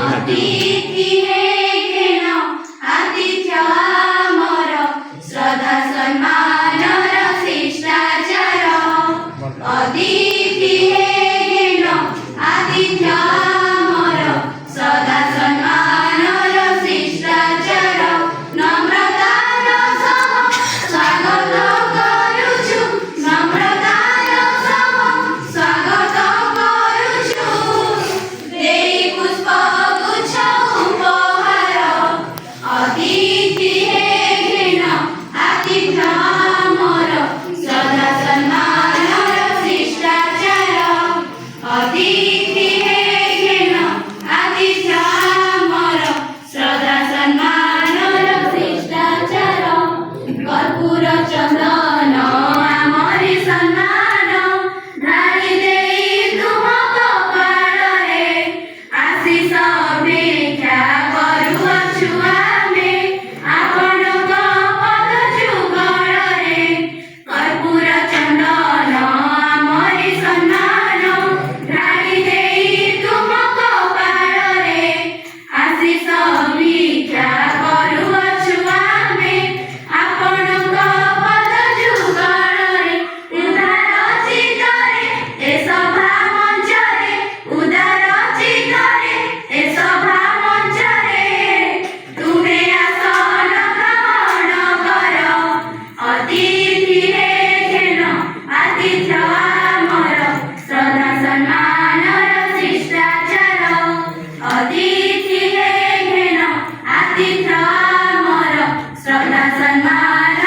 अतिथि हे घेण आतिथ्य आमर श्रद्धा सम्मान शिष्टाचार अतिथि हे घेण आतिथ्य आमर श्रद्धा सम्मान शिष्टाचार नम्रतार सह स्वागत करुछु नम्रतार सह स्वागत करुछु देई पुष्प गुच्छ उपहार अतिथि हे घेण आतिथ्य आमर श्रद्धा सम्मान शिष्टाचार अतिथि हे घेण आतिथ्य आमर श्रद्धा सम्मान शिष्टाचार कर्पूर चंदन आमरि सम्मान ढाଳି देई तुम कपाଳରେ आशीष भिक्षा କରୁଅଛୁ ଆମେ ଆପଣଙ୍କ ପଦ ଯୁଗଳରେ कर्पूर चंदन आमरि सम्मान ढाଳି देई तुम कपाଳରେ आशीष भिक्षा କରୁଅଛୁ ଆମେ ଆପଣଙ୍କ ପଦ ଯୁଗଳରେ ଉଦାର ଚିତ୍ତରେ ଏ ସଭା ମଞ୍ଚରେ ଉଦାର ଚିତ୍ତରେ ଏ ସଭା ମଞ୍ଚରେ ତୁମେ ଆସନ ଗ୍ରହଣ କର ଅତିଥି ହେ ଘେନ ଆତିଥ୍ୟ ଆମର ଶ୍ରଦ୍ଧା ସମ୍ମାନର ଶିଷ୍ଟାଚାର ଅତିଥି ହେ ଘେନ ଆତିଥ୍ୟ ଆମର ଶ୍ରଦ୍ଧା ସମ୍ମାନ